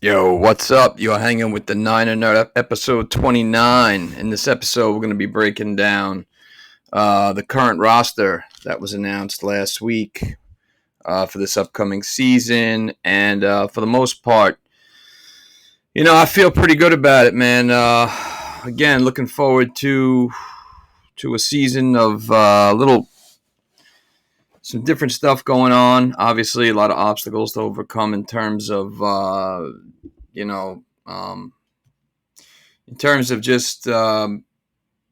Yo, what's up? You're hanging with the Niner Nerd episode 29. In this episode, we're going to be breaking down the current roster that was announced last week for this upcoming season. And for the most part, I feel pretty good about it, man. Again, looking forward to a season of some different stuff going on. Obviously, a lot of obstacles to overcome in terms of, you know, um, in terms of just the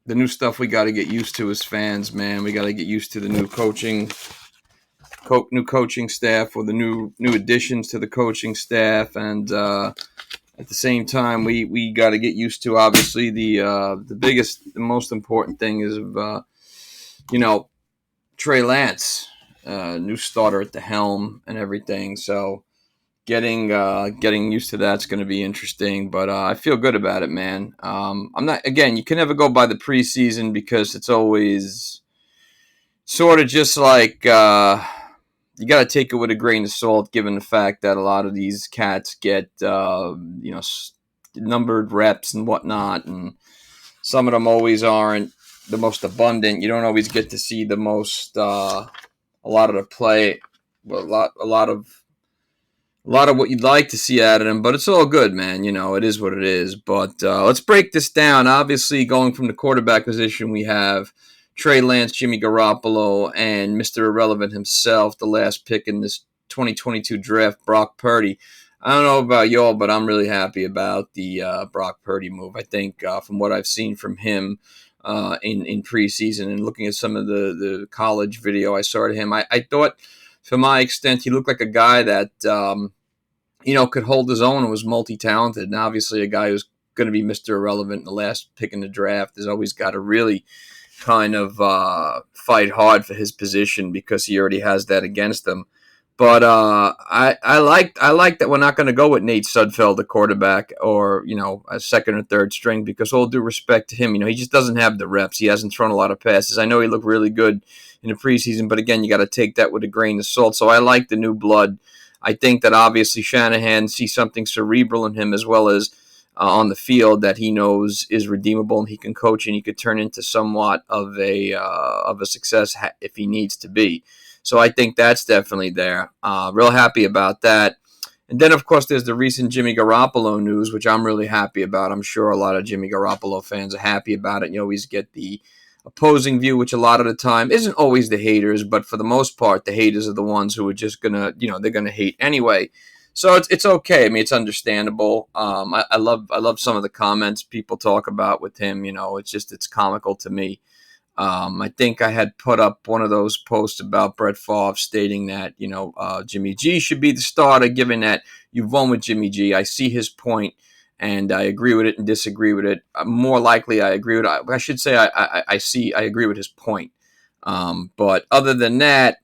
new stuff we got to get used to as fans, man. We got to get used to the new coaching staff, or the new additions to the coaching staff, and at the same time, we got to get used to, obviously, the most important thing is you know Trey Lance, new starter at the helm and everything. So getting used to that's going to be interesting, but I feel good about it, man. I'm not again. You can never go by the preseason because it's always sort of just like you got to take it with a grain of salt, given the fact that a lot of these cats get numbered reps and whatnot, and some of them always aren't the most abundant. You don't always get to see the most a lot of the play, well, a lot of what you'd like to see out of him, but it's all good, man. It is what it is. But let's break this down. Obviously, going from the quarterback position, we have Trey Lance, Jimmy Garoppolo, and Mr. Irrelevant himself, the last pick in this 2022 draft, Brock Purdy. I don't know about y'all, but I'm really happy about the Brock Purdy move. I think from what I've seen from him in preseason and looking at some of the college video I saw of him, I thought, to my extent, he looked like a guy that could hold his own and was multi-talented. And obviously, a guy who's going to be Mr. Irrelevant in the last pick in the draft has always got to really kind of fight hard for his position because he already has that against him. But I like that we're not going to go with Nate Sudfeld, the quarterback, or a second or third string, because all due respect to him, he just doesn't have the reps. He hasn't thrown a lot of passes. I know he looked really good in the preseason, but again, you got to take that with a grain of salt. So I like the new blood. I think that obviously Shanahan sees something cerebral in him, as well as on the field, that he knows is redeemable, and he can coach, and he could turn into somewhat of a success if he needs to be. So I think that's definitely there. Real happy about that. And then, of course, there's the recent Jimmy Garoppolo news, which I'm really happy about. I'm sure a lot of Jimmy Garoppolo fans are happy about it. You always get the opposing view, which a lot of the time isn't always the haters, but for the most part, the haters are the ones who are just they're gonna hate anyway. So it's okay. I mean, it's understandable. I love some of the comments people talk about with him. It's comical to me. I think I had put up one of those posts about Brett Favre stating that, Jimmy G should be the starter, given that you've won with Jimmy G. I see his point, and I agree with it and disagree with it. More likely, I agree with it. I should say I agree with his point. But other than that,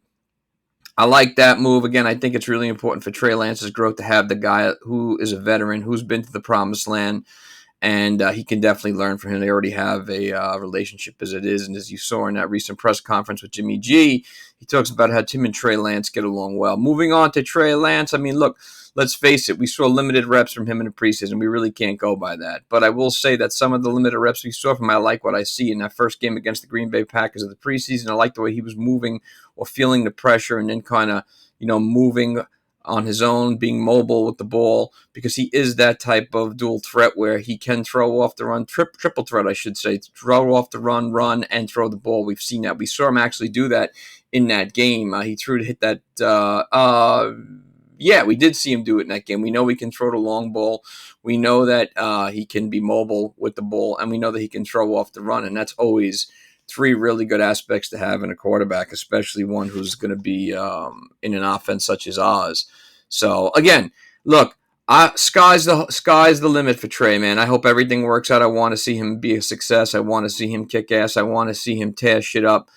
I like that move. Again, I think it's really important for Trey Lance's growth to have the guy who is a veteran, who's been to the promised land, and he can definitely learn from him. They already have a relationship as it is, and as you saw in that recent press conference with Jimmy G, he talks about how Tim and Trey Lance get along well. Moving on to Trey Lance, I mean, look, let's face it, we saw limited reps from him in the preseason. We really can't go by that. But I will say that some of the limited reps we saw from him, I like what I see in that first game against the Green Bay Packers of the preseason. I like the way he was moving or feeling the pressure, and then kind of, moving on his own, being mobile with the ball, because he is that type of dual threat where he can throw off the run, triple threat, I should say, throw off the run, and throw the ball. We've seen that. We saw him actually do that in that game. He threw to hit that. Yeah, we did see him do it in that game. We know he can throw the long ball. We know that he can be mobile with the ball, and we know that he can throw off the run, and that's always three really good aspects to have in a quarterback, especially one who's going to be in an offense such as ours. So again, look, sky's the limit for Trey, man. I hope everything works out. I want to see him be a success. I want to see him kick ass. I want to see him tear shit up.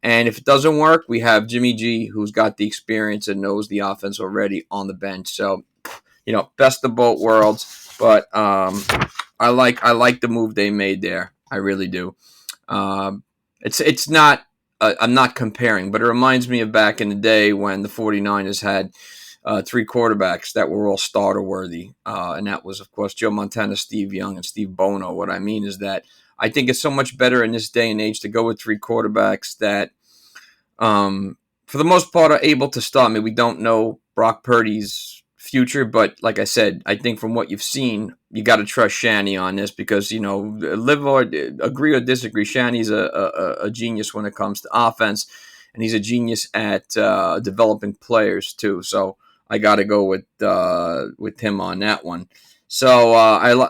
And if it doesn't work, we have Jimmy G, who's got the experience and knows the offense already on the bench. So, best of both worlds. But I like the move they made there. I really do. It's not. I'm not comparing, but it reminds me of back in the day when the 49ers had three quarterbacks that were all starter worthy. And that was, of course, Joe Montana, Steve Young, and Steve Bono. What I mean is that I think it's so much better in this day and age to go with three quarterbacks that, for the most part, are able to start. I mean, we don't know Brock Purdy's future, but like I said, I think from what you've seen, you got to trust Shanny on this because, live or agree or disagree, Shanny's a genius when it comes to offense, and he's a genius at developing players too. So I got to go with him on that one. So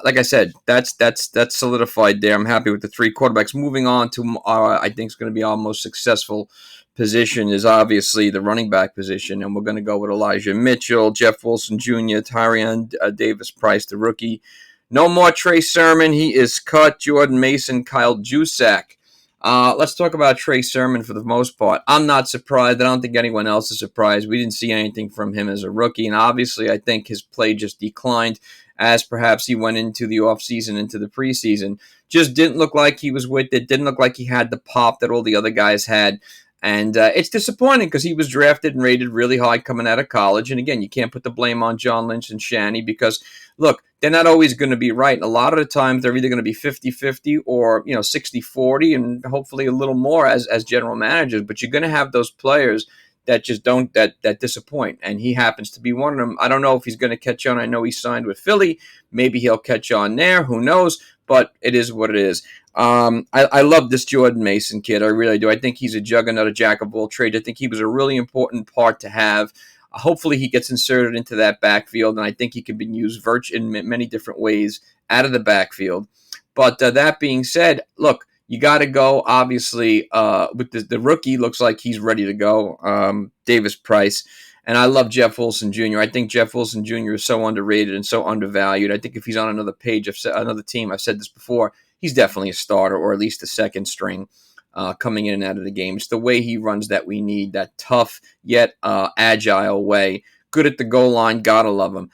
like I said, that's solidified there. I'm happy with the three quarterbacks. Moving on to I think is going to be our most successful position is obviously the running back position, and we're going to go with Elijah Mitchell, Jeff Wilson Jr., Tyrion Davis Price, the rookie. No more Trey Sermon. He is cut. Jordan Mason, Kyle Juszczyk. Let's talk about Trey Sermon for the most part. I'm not surprised. I don't think anyone else is surprised. We didn't see anything from him as a rookie, and obviously I think his play just declined as perhaps he went into the offseason, into the preseason. Just didn't look like he was with it. Didn't look like he had the pop that all the other guys had. And it's disappointing because he was drafted and rated really high coming out of college. And again, you can't put the blame on John Lynch and Shanny because, look, they're not always going to be right. And a lot of the times they're either going to be 50-50 or, 60-40 and hopefully a little more as general managers. But you're going to have those players that just don't, that disappoint. And he happens to be one of them. I don't know if he's going to catch on. I know he signed with Philly. Maybe he'll catch on there. Who knows? But it is what it is. I love this Jordan Mason kid. I really do. I think he's a juggernaut, a jack of all trades. I think he was a really important part to have. Hopefully he gets inserted into that backfield, and I think he can be used in many different ways out of the backfield. But that being said, look, you got to go, obviously, with the rookie. Looks like he's ready to go, Davis Price. And I love Jeff Wilson Jr. I think Jeff Wilson Jr. is so underrated and so undervalued. I think if he's on another team, I've said this before, he's definitely a starter or at least a second string coming in and out of the game. It's the way he runs that we need, that tough yet agile way. Good at the goal line. Gotta love him.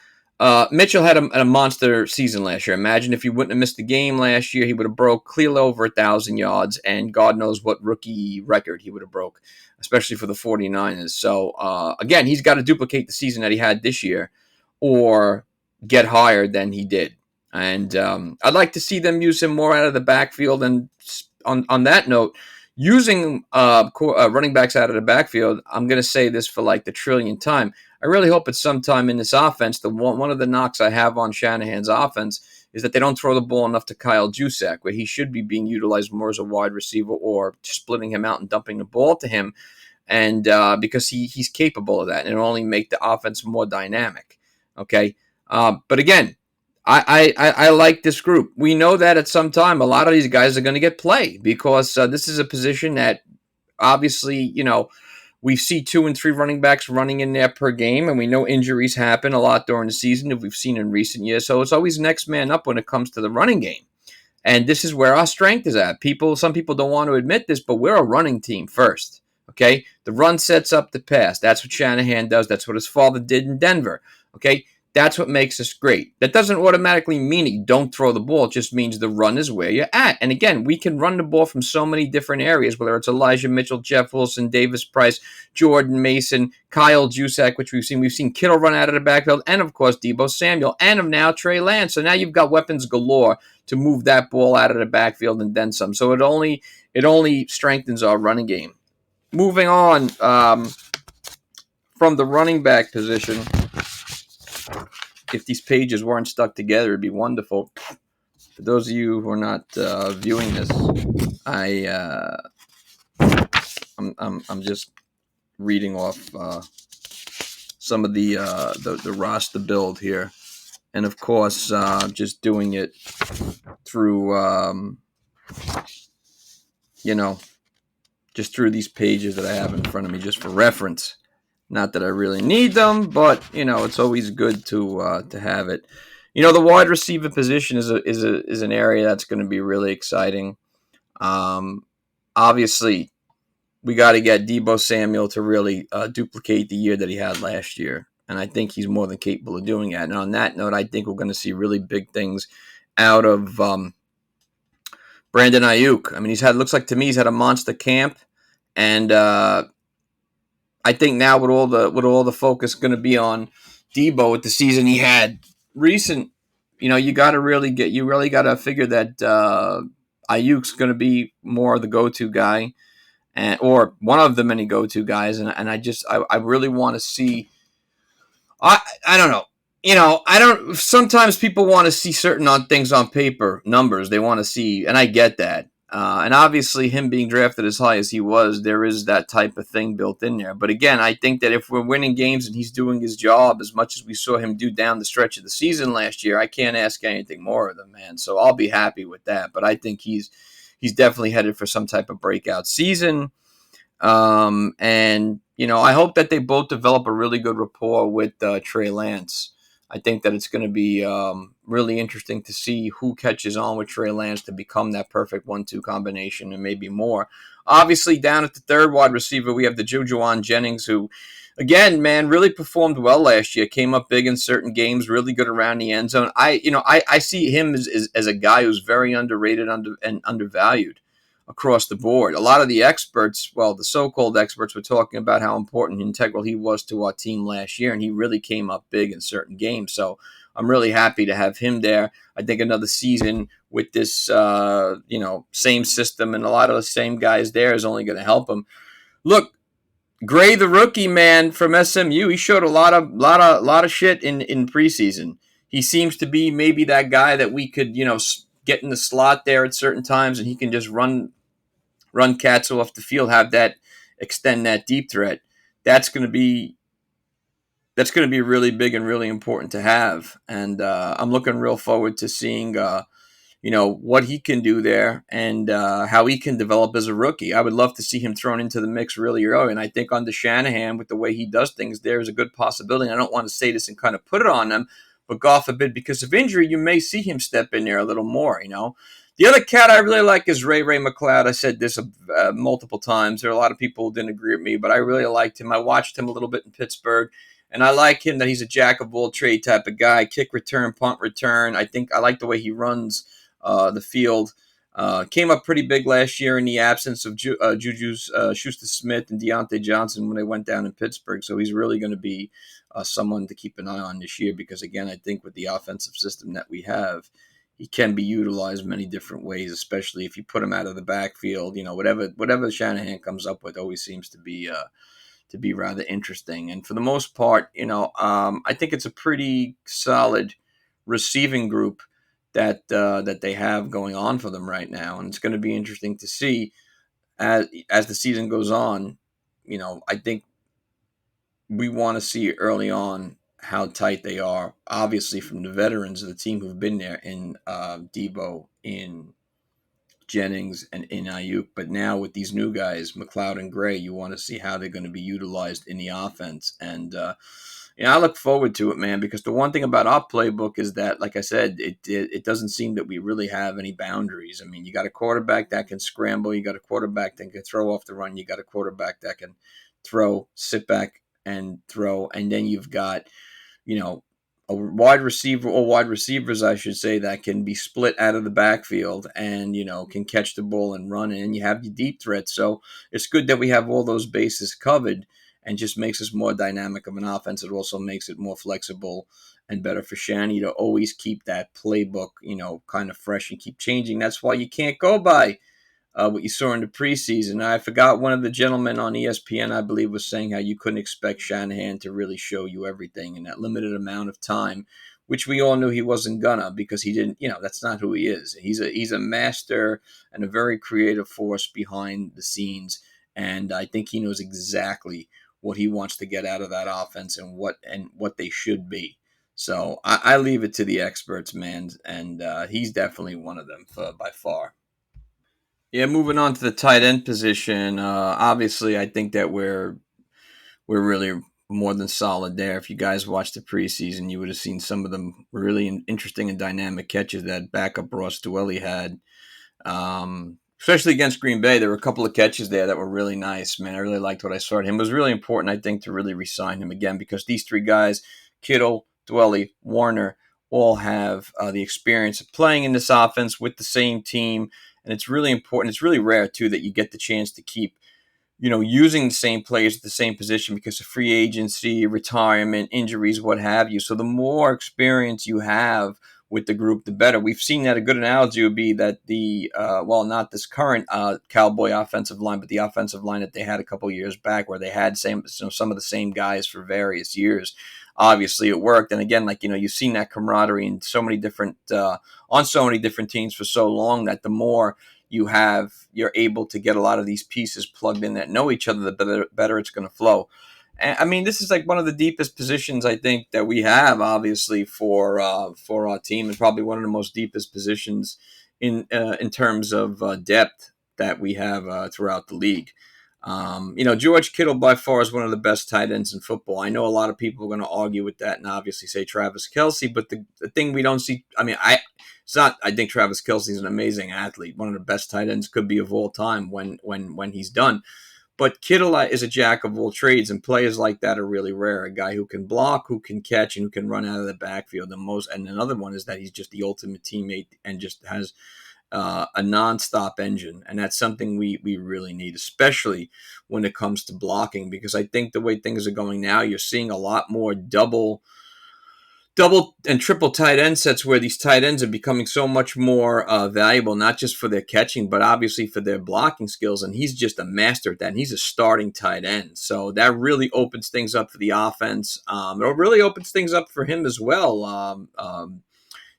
Mitchell had a monster season last year. Imagine if he wouldn't have missed the game last year, he would have broke clearly over 1,000 yards, and God knows what rookie record he would have broke, especially for the 49ers. So, again, he's got to duplicate the season that he had this year or get higher than he did. And I'd like to see them use him more out of the backfield. And on that note, using running backs out of the backfield, I'm going to say this for like the trillionth time. I really hope at some time in this offense, one of the knocks I have on Shanahan's offense is that they don't throw the ball enough to Kyle Juszczyk, where he should be being utilized more as a wide receiver or splitting him out and dumping the ball to him. And because he's capable of that, and it'll only make the offense more dynamic. Okay. But again, I like this group. We know that at some time, a lot of these guys are going to get play because this is a position that obviously, we see 2 and 3 running backs running in there per game, and we know injuries happen a lot during the season that we've seen in recent years. So it's always next man up when it comes to the running game. And this is where our strength is at. Some people don't want to admit this, but we're a running team first. Okay? The run sets up the pass. That's what Shanahan does. That's what his father did in Denver. Okay? That's what makes us great. That doesn't automatically mean you don't throw the ball. It just means the run is where you're at. And again, we can run the ball from so many different areas, whether it's Elijah Mitchell, Jeff Wilson, Davis Price, Jordan Mason, Kyle Juszczyk, which we've seen. We've seen Kittle run out of the backfield, and of course Deebo Samuel, and of now Trey Lance. So now you've got weapons galore to move that ball out of the backfield and then some. So it only strengthens our running game. Moving on from the running back position. If these pages weren't stuck together, it'd be wonderful. For those of you who are not viewing this, I'm just reading off some of the roster build here, and of course, just doing it through just through these pages that I have in front of me, just for reference. Not that I really need them, but it's always good to have it. The wide receiver position is an area that's going to be really exciting. Obviously, we got to get Deebo Samuel to really duplicate the year that he had last year, and I think he's more than capable of doing that. And on that note, I think we're going to see really big things out of Brandon Ayuk. I mean, looks like to me he's had a monster camp, and I think now with all the focus going to be on Debo with the season he had recent, you got to really got to figure that Ayuk's going to be more of the go-to guy, or one of the many go-to guys, and I really want to see. I don't know. I don't. Sometimes people want to see certain on things on paper, numbers they want to see, and I get that. And obviously, him being drafted as high as he was, there is that type of thing built in there. But again, I think that if we're winning games and he's doing his job as much as we saw him do down the stretch of the season last year, I can't ask anything more of the man. So I'll be happy with that. But I think he's definitely headed for some type of breakout season. And I hope that they both develop a really good rapport with Trey Lance. I think that it's going to be really interesting to see who catches on with Trey Lance to become that perfect 1-2 combination and maybe more. Obviously, down at the third wide receiver, we have the Jujuan Jennings, who, again, man, really performed well last year. Came up big in certain games, really good around the end zone. I see him as a guy who's very underrated and undervalued across the board. A lot of the experts, well, the so-called experts, were talking about how important and integral he was to our team last year, and he really came up big in certain games. So I'm really happy to have him there. I think another season with this, same system and a lot of the same guys there is only going to help him. Look, Gray, the rookie man from SMU, he showed a lot of shit in preseason. He seems to be maybe that guy that we could, get in the slot there at certain times, and he can just run cats off the field, have that extend that deep threat. That's going to be really big and really important to have. And I'm looking real forward to seeing what he can do there and how he can develop as a rookie. I would love to see him thrown into the mix really early. And I think under Shanahan, with the way he does things, there is a good possibility. I don't want to say this and kind of put it on them, but God forbid, because of injury, you may see him step in there a little more. The other cat I really like is Ray McCloud. I said this multiple times. There are a lot of people who didn't agree with me, but I really liked him. I watched him a little bit in Pittsburgh, and I like him that he's a jack of all trade type of guy. Kick return, punt return. I like the way he runs the field. Came up pretty big last year in the absence of Juju Schuster-Smith and Deontay Johnson when they went down in Pittsburgh. So he's really going to be someone to keep an eye on this year because, again, I think with the offensive system that we have, he can be utilized many different ways, especially if you put him out of the backfield. Whatever Shanahan comes up with always seems to be rather interesting. And for the most part, I think it's a pretty solid receiving group that they have going on for them right now, and it's going to be interesting to see as the season goes on. I think we want to see early on how tight they are. Obviously, from the veterans of the team who've been there in Debo, in Jennings, and in Ayuk. But now with these new guys, McLeod and Gray, you want to see how they're going to be utilized in the offense. And I look forward to it, man, because the one thing about our playbook is that, like I said, it doesn't seem that we really have any boundaries. I mean, you got a quarterback that can scramble. You got a quarterback that can throw off the run. You got a quarterback that can throw, sit back, and throw. And then you've got, a wide receiver or wide receivers, I should say, that can be split out of the backfield and, can catch the ball and run. And you have your deep threats. So it's good that we have all those bases covered and just makes us more dynamic of an offense. It also makes it more flexible and better for Shanny to always keep that playbook, kind of fresh and keep changing. That's why you can't go by what you saw in the preseason. I forgot one of the gentlemen on ESPN, I believe, was saying how you couldn't expect Shanahan to really show you everything in that limited amount of time, which we all knew he wasn't gonna because he didn't. That's not who he is. He's a master and a very creative force behind the scenes, and I think he knows exactly what he wants to get out of that offense and what they should be. So I leave it to the experts, man, and he's definitely one of them by far. Yeah, moving on to the tight end position. Obviously, I think that we're really more than solid there. If you guys watched the preseason, you would have seen some of them really interesting and dynamic catches that backup Ross Dwelly had. Especially against Green Bay, there were a couple of catches there that were really nice, man. I really liked what I saw at him. It was really important, I think, to really re-sign him again because these three guys, Kittle, Dwelly, Warner, all have the experience of playing in this offense with the same team. And it's really important. It's really rare, too, that you get the chance to keep using the same players at the same position because of free agency, retirement, injuries, what have you. So the more experience you have with the group, the better. We've seen that. A good analogy would be that not this current Cowboy offensive line, but the offensive line that they had a couple years back, where they had some of the same guys for various years. Obviously, it worked, and again, you've seen that camaraderie in so many different on so many different teams for so long that the more you're able to get a lot of these pieces plugged in that know each other, the better it's going to flow. And, I mean, this is like one of the deepest positions I think that we have, obviously for our team, and probably one of the most deepest positions in terms of depth that we have throughout the league. George Kittle by far is one of the best tight ends in football. I know a lot of people are going to argue with that and obviously say Travis Kelce, but the thing we don't see, it's not. I think Travis Kelce is an amazing athlete, one of the best tight ends could be of all time when he's done. But Kittle is a jack of all trades, and players like that are really rare. A guy who can block, who can catch, and who can run out of the backfield. And another one is that he's just the ultimate teammate and just has a nonstop engine, and that's something we really need, especially when it comes to blocking. Because I think the way things are going now, you're seeing a lot more double and triple tight end sets where these tight ends are becoming so much more valuable, not just for their catching, but obviously for their blocking skills. And he's just a master at that. And he's a starting tight end. So that really opens things up for the offense. It really opens things up for him as well. And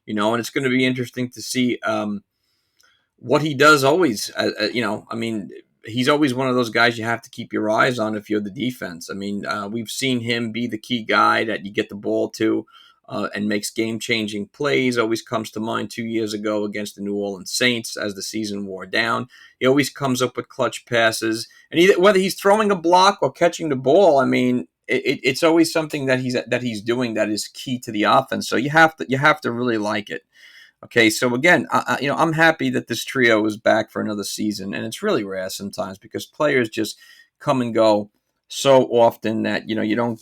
it's going to be interesting to see what he does always. He's always one of those guys you have to keep your eyes on if you're the defense. We've seen him be the key guy that you get the ball to. And makes game-changing plays. Always comes to mind 2 years ago against the New Orleans Saints as the season wore down. He always comes up with clutch passes, and whether he's throwing a block or catching the ball, it's always something that he's doing that is key to the offense. So you have to really like it. Okay, so again, I'm happy that this trio is back for another season, and it's really rare sometimes because players just come and go so often that they don't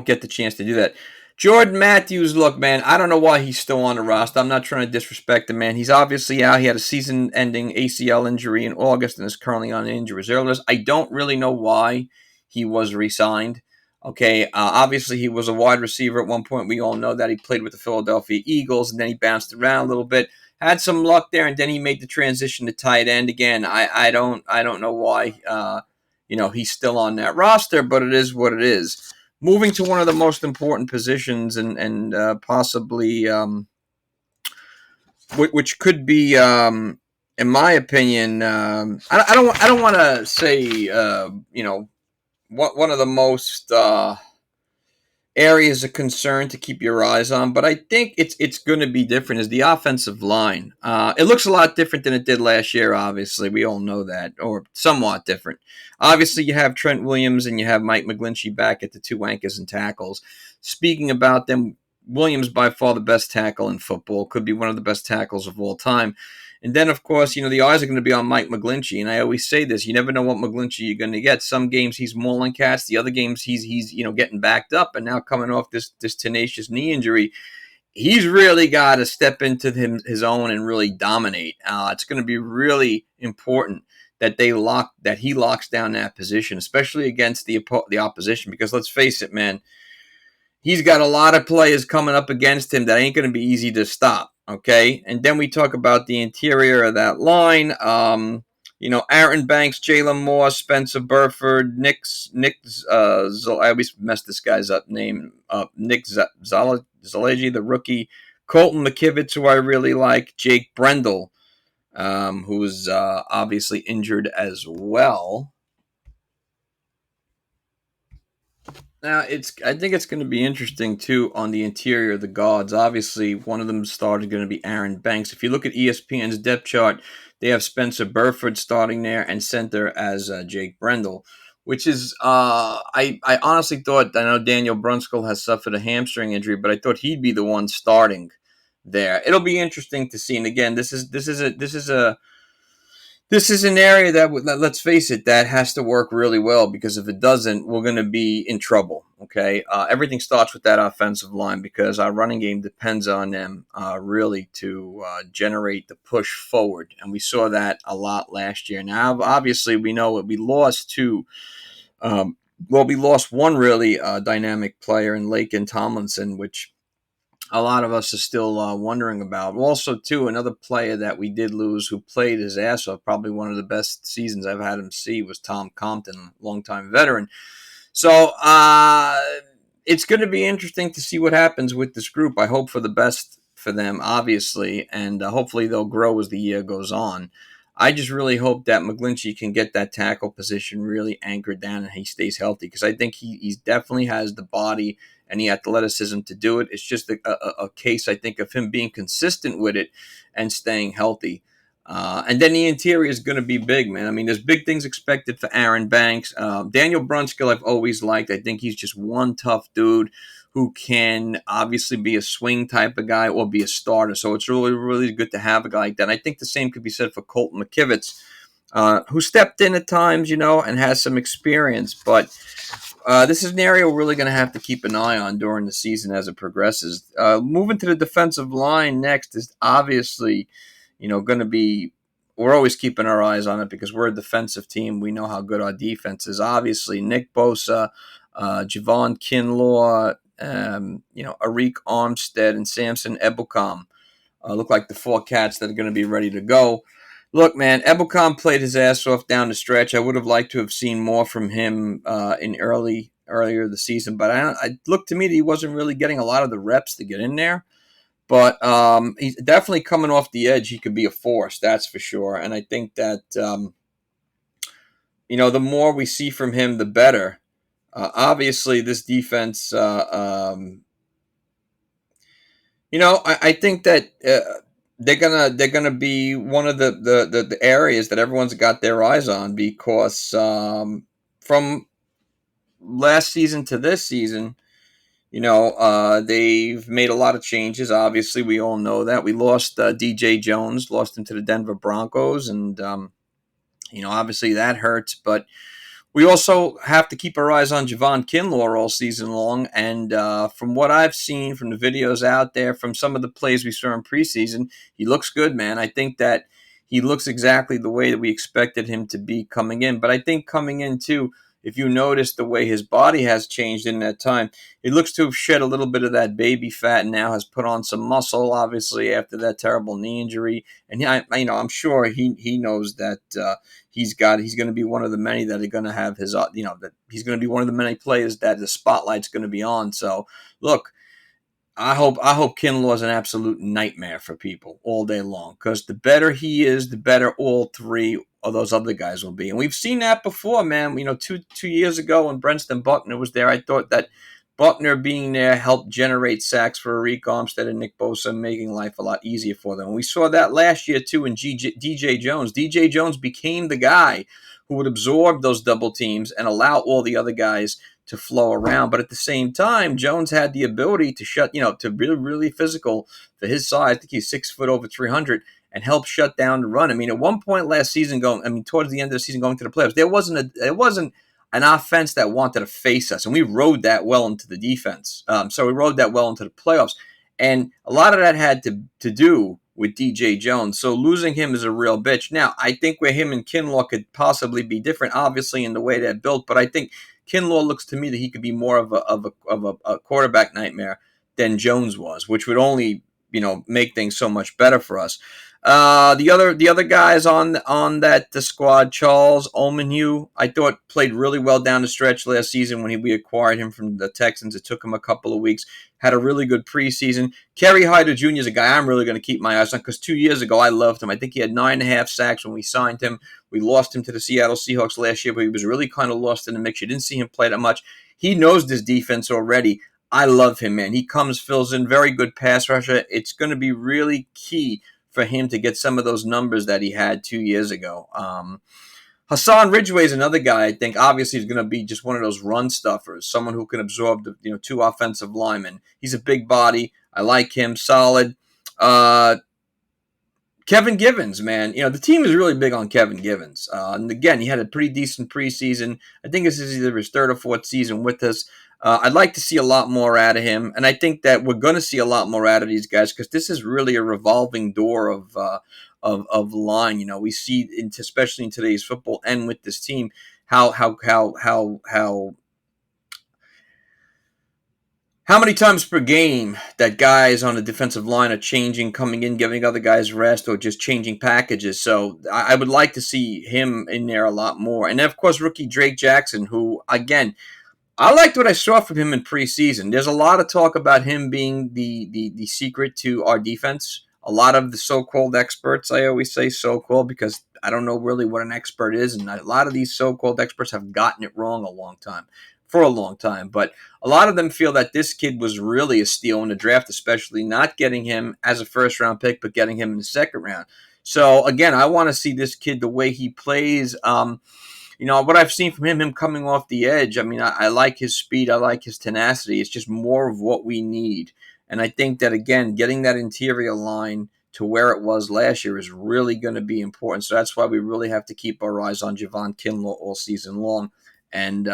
get the chance to do that. Jordan Matthews, look, man, I don't know why he's still on the roster. I'm not trying to disrespect him, man. He's obviously out. He had a season-ending ACL injury in August and is currently on the injury reserve list. I don't really know why he was re-signed. Okay, obviously he was a wide receiver at one point. We all know that. He played with the Philadelphia Eagles, and then he bounced around a little bit. Had some luck there, and then he made the transition to tight end again. I don't know why he's still on that roster, but it is what it is. Moving to one of the most important positions and possibly which could be, in my opinion, I don't want to say one of the most areas of concern to keep your eyes on, but I think it's going to be different is the offensive line. It looks a lot different than it did last year, obviously. We all know that, or somewhat different. Obviously, you have Trent Williams and you have Mike McGlinchey back at the two anchors and tackles. Speaking about them, Williams by far the best tackle in football, could be one of the best tackles of all time. And then, of course, the eyes are going to be on Mike McGlinchey. And I always say this, you never know what McGlinchey you're going to get. Some games he's mauling cats. The other games he's getting backed up. And now coming off this tenacious knee injury, he's really got to step into his own and really dominate. It's going to be really important that he locks down that position, especially against the opposition. Because let's face it, man, he's got a lot of players coming up against him that ain't going to be easy to stop. Okay, and then we talk about the interior of that line. Aaron Banks, Jalen Moore, Spencer Burford, I always mess this guy's name up. Nick Zalegi, the rookie, Colton McKivitz, who I really like, Jake Brendel, who's obviously injured as well. Now, I think it's going to be interesting, too, on the interior of the guards. Obviously, one of them started going to be Aaron Banks. If you look at ESPN's depth chart, they have Spencer Burford starting there and center as Jake Brendel, which is, I honestly thought, I know Daniel Brunskill has suffered a hamstring injury, but I thought he'd be the one starting there. It'll be interesting to see. And again, this is This is an area that, let's face it, that has to work really well, because if it doesn't, we're going to be in trouble. Okay, everything starts with that offensive line, because our running game depends on them really to generate the push forward, and we saw that a lot last year. Now, obviously, we know that we lost two. Um, well, we lost one really dynamic player in Lakin Tomlinson, which a lot of us are still wondering about. Also, too, another player that we did lose who played his ass off, probably one of the best seasons I've had him see, was Tom Compton, longtime veteran. So it's going to be interesting to see what happens with this group. I hope for the best for them, obviously, and hopefully they'll grow as the year goes on. I just really hope that McGlinchey can get that tackle position really anchored down and he stays healthy, because I think he definitely has the body and the athleticism to do it. It's just a case, I think, of him being consistent with it and staying healthy. And then the interior is going to be big, man. I mean, there's big things expected for Aaron Banks. Daniel Brunskill, I've always liked. I think he's just one tough dude who can obviously be a swing type of guy or be a starter. So it's really, really good to have a guy like that. And I think the same could be said for Colton McKivitz, who stepped in at times, and has some experience. But this is an area we're really going to have to keep an eye on during the season as it progresses. Moving to the defensive line next is obviously, going to be. We're always keeping our eyes on it because we're a defensive team. We know how good our defense is. Obviously, Nick Bosa, Javon Kinlaw, Arik Armstead, and Samson Ebukam look like the four cats that are going to be ready to go. Look, man, Ebukam played his ass off down the stretch. I would have liked to have seen more from him in earlier the season, but I looked to me that he wasn't really getting a lot of the reps to get in there. But he's definitely coming off the edge. He could be a force, that's for sure. And I think that the more we see from him, the better. Obviously, this defense. I think that they're gonna be one of the areas that everyone's got their eyes on, because from last season to this season, they've made a lot of changes. Obviously, we all know that we lost DJ Jones, lost him to the Denver Broncos, and obviously that hurts, but we also have to keep our eyes on Javon Kinlaw all season long. And from what I've seen from the videos out there, from some of the plays we saw in preseason, he looks good, man. I think that he looks exactly the way that we expected him to be coming in. But I think coming in, too, if you notice the way his body has changed in that time, he looks to have shed a little bit of that baby fat and now has put on some muscle, obviously, after that terrible knee injury. And I'm sure he knows that he's going to be one of the many that are going to have his, that he's going to be one of the many players that the spotlight's going to be on. So, look, I hope Kinlaw is an absolute nightmare for people all day long, because the better he is, the better all three of those other guys will be. And we've seen that before, man. Two years ago when Brenston Buckner was there, I thought that Buckner being there helped generate sacks for Arik Armstead and Nick Bosa, making life a lot easier for them. And we saw that last year, too, in DJ Jones. DJ Jones became the guy who would absorb those double teams and allow all the other guys to flow around. But at the same time, Jones had the ability to to really, really physical for his size. I think he's 6 foot over 300 and help shut down the run. I mean, at one point last season, towards the end of the season, going to the playoffs, there wasn't an offense that wanted to face us, and we rode that well into the defense. So we rode that well into the playoffs, and a lot of that had to do with DJ Jones. So losing him is a real bitch. Now, I think where him and Kinlaw could possibly be different, obviously in the way they're built, but I think Kinlaw looks to me that he could be more of a quarterback nightmare than Jones was, which would only make things so much better for us. The other guys on the squad, Charles Omenihu, I thought played really well down the stretch last season when we acquired him from the Texans. It took him a couple of weeks. Had a really good preseason. Kerry Hyder Jr. is a guy I'm really going to keep my eyes on, because 2 years ago I loved him. I think he had 9.5 sacks when we signed him. We lost him to the Seattle Seahawks last year, but he was really kind of lost in the mix. You didn't see him play that much. He knows this defense already. I love him, man. He fills in, very good pass rusher. It's going to be really key for him to get some of those numbers that he had 2 years ago. Hassan Ridgeway is another guy I think obviously is going to be just one of those run stuffers, someone who can absorb the two offensive linemen. He's a big body. I like him, solid. Kevin Givens, man, the team is really big on Kevin Givens. And again, he had a pretty decent preseason. I think this is either his third or fourth season with us. I'd like to see a lot more out of him, and I think that we're going to see a lot more out of these guys because this is really a revolving door of line. We see, especially in today's football and with this team, how many times per game that guys on the defensive line are changing, coming in, giving other guys rest, or just changing packages. So I would like to see him in there a lot more. And then, of course, rookie Drake Jackson, who, again, I liked what I saw from him in preseason. There's a lot of talk about him being the secret to our defense. A lot of the so-called experts, I always say so-called because I don't know really what an expert is, and a lot of these so-called experts have gotten it wrong for a long time. But a lot of them feel that this kid was really a steal in the draft, especially not getting him as a first-round pick, but getting him in the second round. So, again, I want to see this kid, the way he plays. What I've seen from him coming off the edge, I like his speed. I like his tenacity. It's just more of what we need. And I think that, again, getting that interior line to where it was last year is really going to be important. So that's why we really have to keep our eyes on Javon Kinlaw all season long and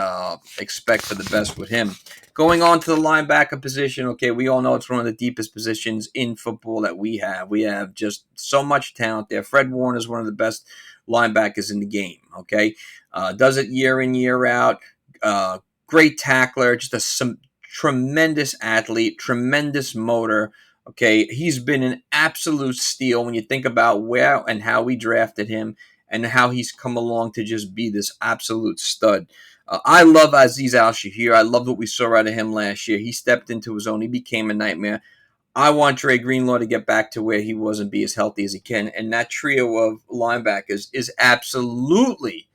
expect for the best with him. Going on to the linebacker position, okay, we all know it's one of the deepest positions in football that we have. We have just so much talent there. Fred Warner is one of the best linebackers in the game, okay? Does it year in, year out. Great tackler, just some tremendous athlete, tremendous motor. Okay, he's been an absolute steal when you think about where and how we drafted him and how he's come along to just be this absolute stud. I love Aziz Al-Shahir. I love what we saw out of him last year. He stepped into his own. He became a nightmare. I want Dre Greenlaw to get back to where he was and be as healthy as he can. And that trio of linebackers is absolutely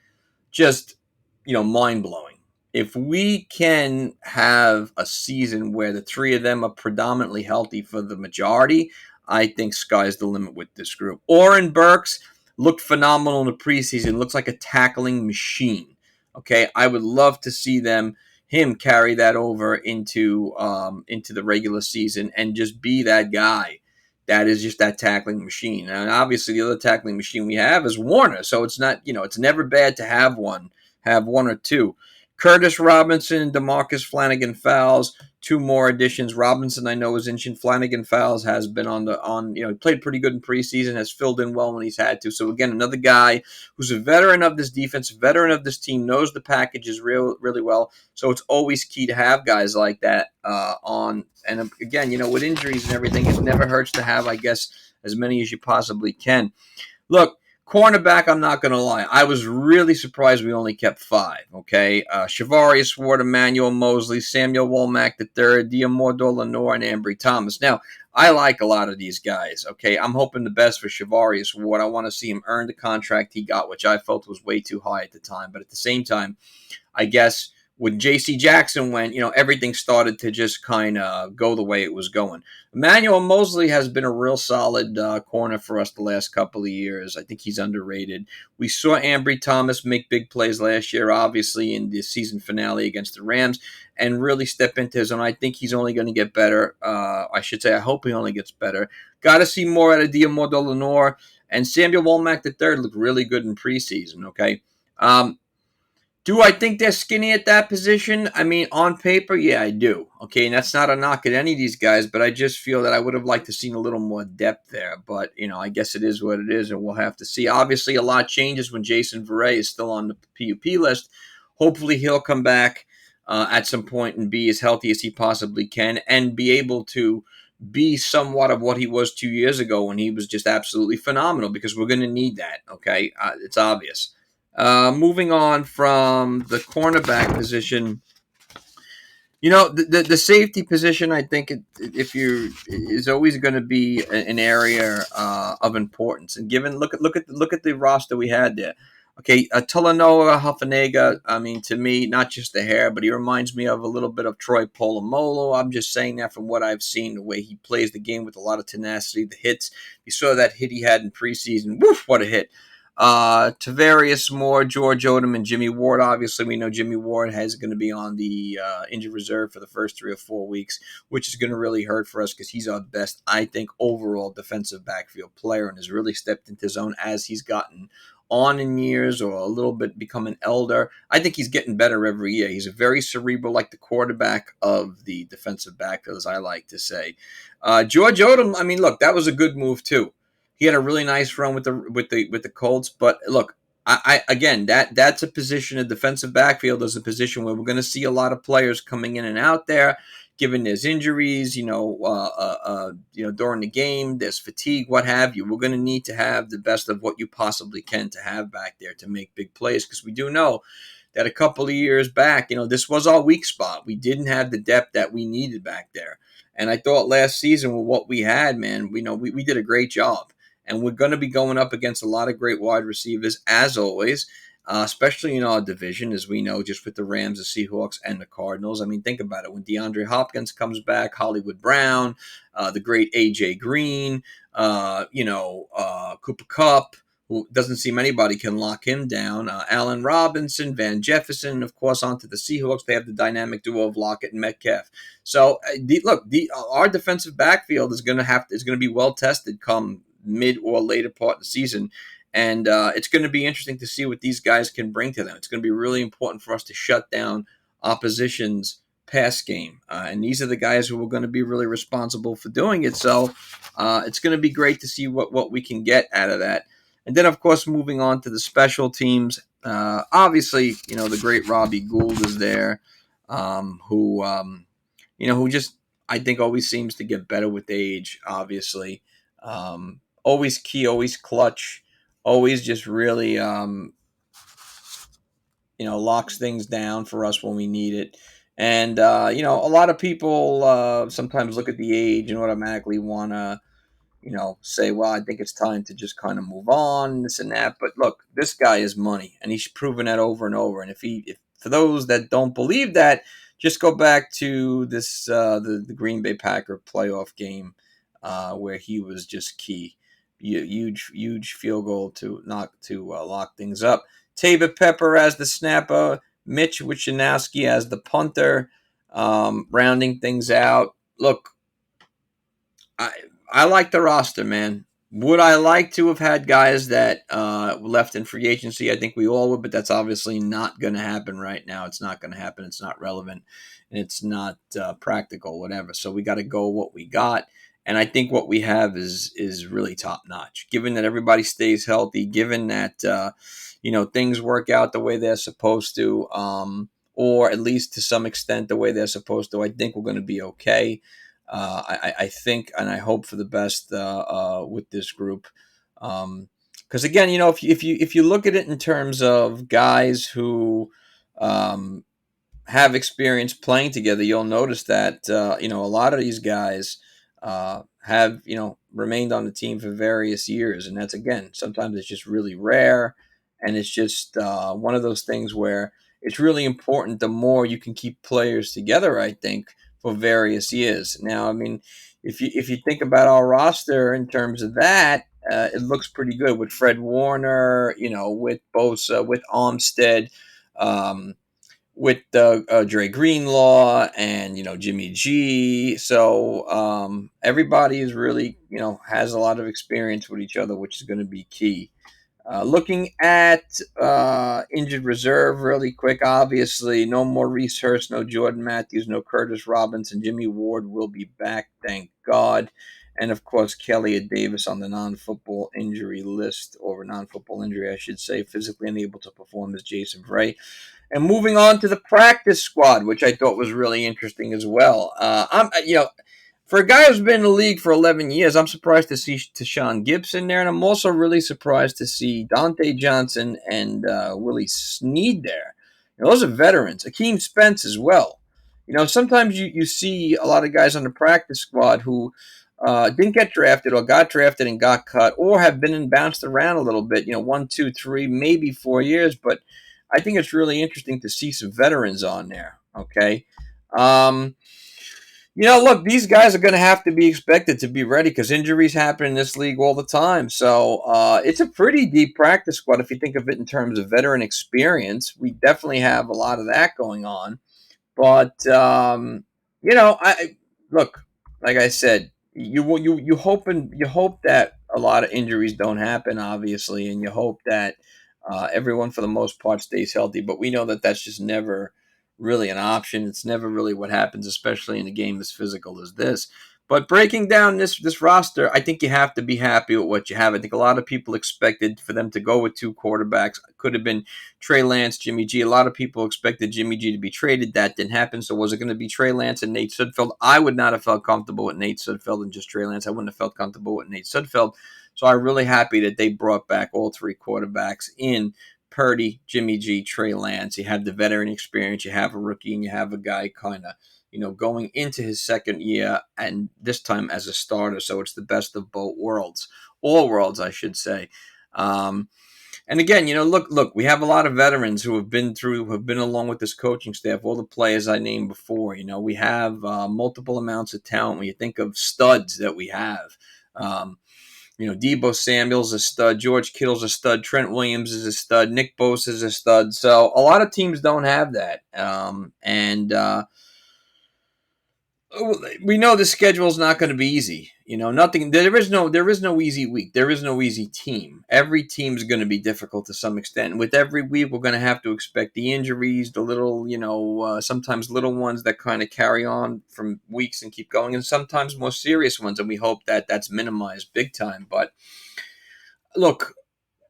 just, mind-blowing. If we can have a season where the three of them are predominantly healthy for the majority, I think sky's the limit with this group. Oren Burks looked phenomenal in the preseason. Looks like a tackling machine. Okay, I would love to see him carry that over into the regular season and just be that guy that is just that tackling machine. And obviously the other tackling machine we have is Warner. So it's not, it's never bad to have one or two. Curtis Robinson, DeMarcus Flanagan Fowles, two more additions. Robinson, I know, is inching. Flanagan Fowles has been he played pretty good in preseason, has filled in well when he's had to. So again, another guy who's a veteran of this defense, veteran of this team, knows the packages really well. So it's always key to have guys like that on. And again, with injuries and everything, it never hurts to have, I guess, as many as you possibly can. Look, cornerback, I'm not going to lie. I was really surprised we only kept 5, okay? Shavarius Ward, Emmanuel Mosley, Samuel Womack III, Diamordo Lenore, and Ambry Thomas. Now, I like a lot of these guys, okay? I'm hoping the best for Shavarius Ward. I want to see him earn the contract he got, which I felt was way too high at the time. But at the same time, I guess when J.C. Jackson went, everything started to just kind of go the way it was going. Emmanuel Mosley has been a real solid corner for us the last couple of years. I think he's underrated. We saw Ambry Thomas make big plays last year, obviously, in the season finale against the Rams, and really step into his own. I think he's only going to get better. I hope he only gets better. Got to see more out of Diamordo Lenore. And Samuel Womack III looked really good in preseason, okay? Do I think they're skinny at that position? On paper, yeah, I do. Okay, and that's not a knock at any of these guys, but I just feel that I would have liked to seen a little more depth there. But, I guess it is what it is, and we'll have to see. Obviously, a lot changes when Jason Verrey is still on the PUP list. Hopefully, he'll come back at some point and be as healthy as he possibly can and be able to be somewhat of what he was 2 years ago when he was just absolutely phenomenal, because we're going to need that, okay? It's obvious. Moving on from the cornerback position, the safety position, I think is always going to be an area of importance. And look at the roster we had there. Okay, Talanoa Huffanega, to me, not just the hair, but he reminds me of a little bit of Troy Polamalu. I'm just saying that from what I've seen, the way he plays the game with a lot of tenacity, the hits. You saw that hit he had in preseason. Woof, what a hit. Tavarius Moore, George Odom, and Jimmy Ward. Obviously, we know Jimmy Ward is going to be on the injured reserve for the first 3 or 4 weeks, which is going to really hurt for us because he's our best, I think, overall defensive backfield player and has really stepped into his own as he's gotten on in years or a little bit become an elder. I think he's getting better every year. He's a very cerebral, like the quarterback of the defensive backfield, as I like to say. George Odom, I mean, look, that was a good move too. He had a really nice run with the Colts, but look, I again that's a position. A defensive backfield is a position where we're going to see a lot of players coming in and out there, given there's injuries, during the game, there's fatigue, what have you. We're going to need to have the best of what you possibly can to have back there to make big plays because we do know that a couple of years back, this was our weak spot. We didn't have the depth that we needed back there. And I thought last season with what we had, man, we did a great job. And we're going to be going up against a lot of great wide receivers, as always, especially in our division, as we know, just with the Rams, the Seahawks, and the Cardinals. I mean, think about it. When DeAndre Hopkins comes back, Hollywood Brown, the great A.J. Green, Cooper Kupp, who doesn't seem anybody can lock him down, Allen Robinson, Van Jefferson, of course, onto the Seahawks. They have the dynamic duo of Lockett and Metcalf. So, our defensive backfield is going to be well tested come mid or later part of the season. And it's going to be interesting to see what these guys can bring to them. It's going to be really important for us to shut down opposition's pass game. And these are the guys who are going to be really responsible for doing it. So it's going to be great to see what we can get out of that. And then, of course, moving on to the special teams. Obviously, the great Robbie Gould is there, who just, I think, always seems to get better with age, obviously. Always key, always clutch, always just really, locks things down for us when we need it. And, a lot of people sometimes look at the age and automatically want to, say, well, I think it's time to just kind of move on, this and that. But look, this guy is money, and he's proven that over and over. And if for those that don't believe that, just go back to this the Green Bay Packer playoff game where he was just key. Huge field goal to lock things up. Tabor Pepper as the snapper, Mitch Wishnowsky as the punter, rounding things out. Look, I like the roster, man. Would I like to have had guys that left in free agency? I think we all would, but that's obviously not going to happen right now. It's not going to happen. It's not relevant, and it's not practical, whatever. So we got to go what we got. And I think what we have is really top notch. Given that everybody stays healthy, given that things work out the way they're supposed to, or at least to some extent the way they're supposed to, I think we're going to be okay. I think and I hope for the best with this group. Because again, if you look at it in terms of guys who have experience playing together, you'll notice that a lot of these guys have remained on the team for various years, and that's, again, sometimes it's just really rare, and it's just one of those things where it's really important. The more you can keep players together, I think, for various years. Now, I mean, if you think about our roster in terms of that, it looks pretty good with Fred Warner, with Bosa, with Armstead. With Dre Greenlaw and Jimmy G, so everybody is really has a lot of experience with each other, which is going to be key. Looking at injured reserve really quick, obviously no more Reese Hurst, no Jordan Matthews, no Curtis Robinson. Jimmy Ward will be back, thank God. And, of course, Kelly Davis on the non-football injury list, or non-football injury, I should say, physically unable to perform, as Jason Bray. And moving on to the practice squad, which I thought was really interesting as well. For a guy who's been in the league for 11 years, I'm surprised to see Tashaun Gibson there, and I'm also really surprised to see Dante Johnson and Willie Snead there. Those are veterans. Akeem Spence as well. Sometimes you see a lot of guys on the practice squad who didn't get drafted or got drafted and got cut, or have been and bounced around a little bit, 1, 2, 3, maybe 4 years, but I think it's really interesting to see some veterans on there, okay? Look, these guys are going to have to be expected to be ready because injuries happen in this league all the time. So it's a pretty deep practice squad if you think of it in terms of veteran experience. We definitely have a lot of that going on. But I look, like I said, you hope that a lot of injuries don't happen, obviously, and you hope that everyone for the most part stays healthy. But we know that that's just never really an option. It's never really what happens, especially in a game as physical as this. But breaking down this roster, I think you have to be happy with what you have. I think a lot of people expected for them to go with two quarterbacks. Could have been Trey Lance, Jimmy G. A lot of people expected Jimmy G to be traded. That didn't happen. So was it going to be Trey Lance and Nate Sudfeld? I would not have felt comfortable with Nate Sudfeld and just Trey Lance. I wouldn't have felt comfortable with Nate Sudfeld. So I'm really happy that they brought back all three quarterbacks in Purdy, Jimmy G, Trey Lance. You have the veteran experience. You have a rookie, and you have a guy kind of going into his second year, and this time as a starter. So it's the best of both worlds, all worlds, I should say. And again, look, we have a lot of veterans who have been along with this coaching staff, all the players I named before. We have multiple amounts of talent. When you think of studs that we have, Deebo Samuel's a stud, George Kittle's a stud, Trent Williams is a stud, Nick Bosa is a stud. So a lot of teams don't have that. And we know the schedule is not going to be easy. Nothing. There is no easy week. There is no easy team. Every team is going to be difficult to some extent. With every week, we're going to have to expect the injuries, the little, sometimes little ones that kind of carry on from weeks and keep going, and sometimes more serious ones. And we hope that that's minimized big time. But look,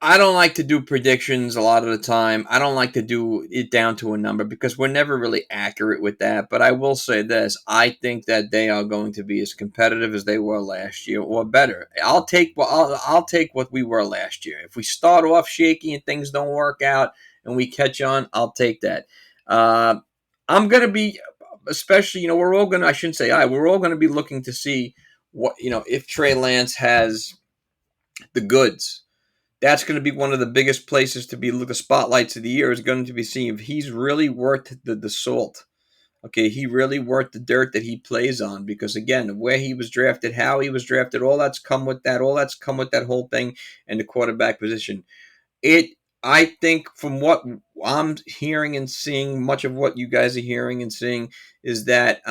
I don't like to do predictions a lot of the time. I don't like to do it down to a number because we're never really accurate with that. But I will say this. I think that they are going to be as competitive as they were last year or better. I'll take what we were last year. If we start off shaky and things don't work out and we catch on, I'll take that. I'm going to be, especially, we're all going to, I shouldn't say we're all going to be looking to see what, if Trey Lance has the goods. That's going to be one of the biggest places to be the spotlights of the year is going to be seeing if he's really worth the salt. Okay, he really worth the dirt that he plays on because again, where he was drafted, how he was drafted, all that's come with that. All that's come with that whole thing and the quarterback position. I think from what I'm hearing and seeing, much of what you guys are hearing and seeing is that,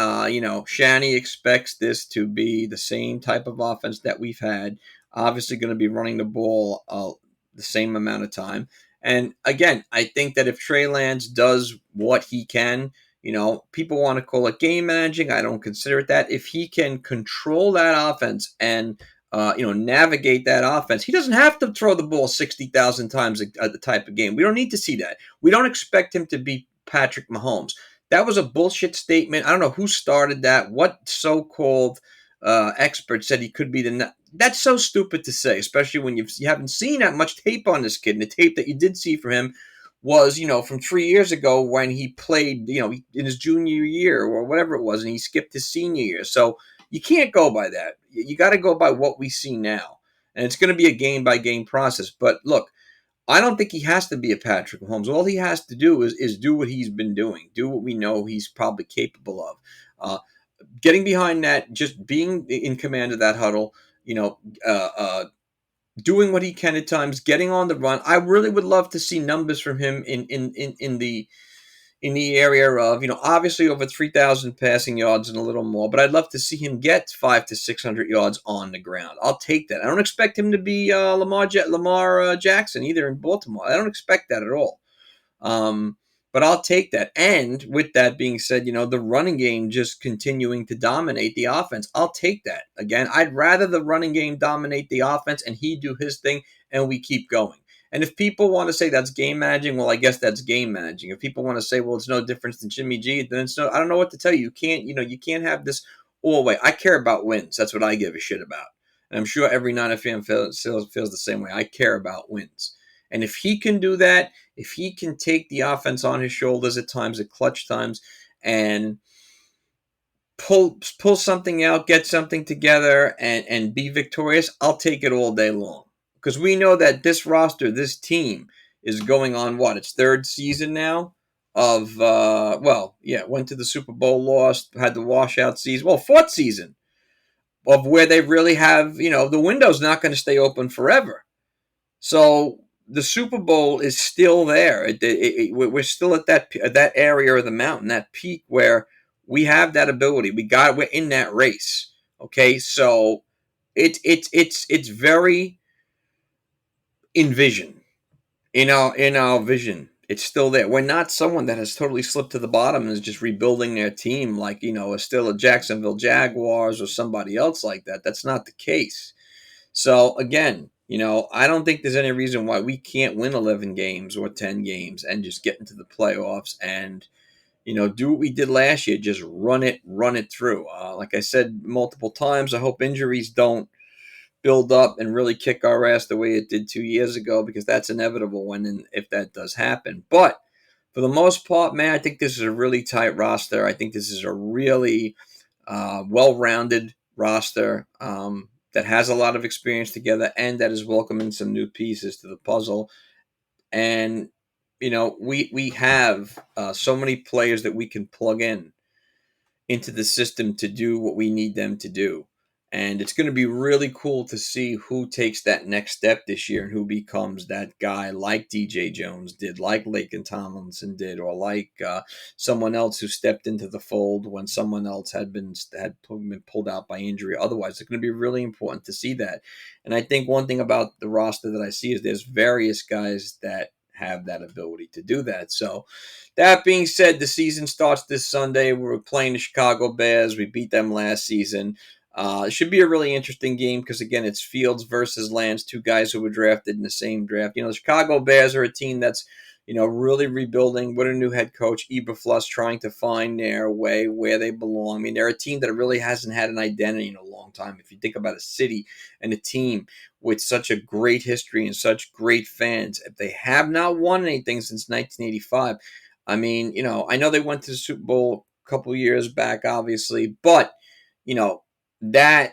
Shanny expects this to be the same type of offense that we've had. Obviously going to be running the ball the same amount of time. And again, I think that if Trey Lance does what he can, people want to call it game managing. I don't consider it that. If he can control that offense and navigate that offense. He doesn't have to throw the ball 60,000 times at the type of game. We don't need to see that. We don't expect him to be Patrick Mahomes. That was a bullshit statement. I don't know who started that. What so-called expert said he could be the... That's so stupid to say, especially when you haven't seen that much tape on this kid. And the tape that you did see from him was, from 3 years ago when he played, in his junior year or whatever it was, and he skipped his senior year. So you can't go by that. You got to go by what we see now. And it's going to be a game-by-game process. But look, I don't think he has to be a Patrick Mahomes. All he has to do is do what he's been doing, do what we know he's probably capable of. Getting behind that, just being in command of that huddle, doing what he can at times, getting on the run. I really would love to see numbers from him in the area of, obviously over 3,000 passing yards and a little more, but I'd love to see him get 500 to 600 yards on the ground. I'll take that. I don't expect him to be Lamar Jackson either in Baltimore. I don't expect that at all. But I'll take that. And with that being said, the running game just continuing to dominate the offense. I'll take that. Again, I'd rather the running game dominate the offense and he do his thing and we keep going. And if people want to say that's game managing, well, I guess that's game managing. If people want to say, well, it's no difference than Jimmy G, then it's no. I don't know what to tell you. You can't have this all way. I care about wins. That's what I give a shit about. And I'm sure every Niner fan feels the same way. I care about wins. And if he can do that, if he can take the offense on his shoulders at times, at clutch times, and pull something out, get something together, and be victorious, I'll take it all day long. Because we know that this roster, this team, is going on its third season now. of went to the Super Bowl, lost, had the washout season, fourth season of where they really have, the window's not going to stay open forever. So the Super Bowl is still there. We're still at that area of the mountain, that peak where we have that ability. We're in that race. Okay, so it's very envisioned in our vision. It's still there. We're not someone that has totally slipped to the bottom and is just rebuilding their team like, is still a Jacksonville Jaguars or somebody else like that. That's not the case. So again, I don't think there's any reason why we can't win 11 games or 10 games and just get into the playoffs and, do what we did last year. Just run it through. Like I said multiple times, I hope injuries don't build up and really kick our ass the way it did 2 years ago, because that's inevitable when and if that does happen. But for the most part, man, I think this is a really tight roster. I think this is a really well-rounded roster that has a lot of experience together and that is welcoming some new pieces to the puzzle. And we have so many players that we can plug into the system to do what we need them to do. And it's going to be really cool to see who takes that next step this year and who becomes that guy like DJ Jones did, like Laken Tomlinson did, or like someone else who stepped into the fold when someone else had been pulled out by injury. Otherwise, it's going to be really important to see that. And I think one thing about the roster that I see is there's various guys that have that ability to do that. So that being said, the season starts this Sunday. We're playing the Chicago Bears. We beat them last season. It should be a really interesting game because, again, it's Fields versus Lance, two guys who were drafted in the same draft. The Chicago Bears are a team that's, really rebuilding with a new head coach, Eberflus, trying to find their way where they belong. I mean, they're a team that really hasn't had an identity in a long time. If you think about a city and a team with such a great history and such great fans, if they have not won anything since 1985, I mean, I know they went to the Super Bowl a couple years back, obviously, but, that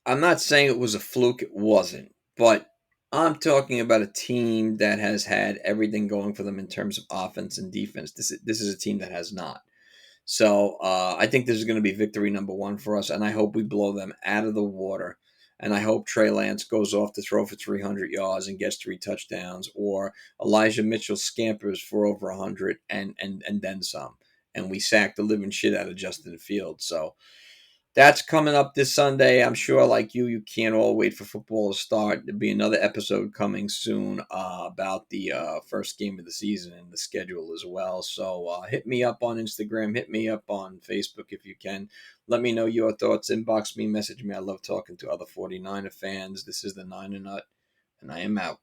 I'm not saying it was a fluke, it wasn't, but I'm talking about a team that has had everything going for them in terms of offense and defense. This is a team that has not. So I think this is going to be victory number one for us, and I hope we blow them out of the water. And I hope Trey Lance goes off to throw for 300 yards and gets 3 touchdowns, or Elijah Mitchell scampers for over 100 and then some. And we sack the living shit out of Justin Fields. So that's coming up this Sunday. I'm sure, like you can't all wait for football to start. There'll be another episode coming soon about the first game of the season and the schedule as well. So hit me up on Instagram. Hit me up on Facebook if you can. Let me know your thoughts. Inbox me, message me. I love talking to other 49er fans. This is the Niner Nut, and I am out.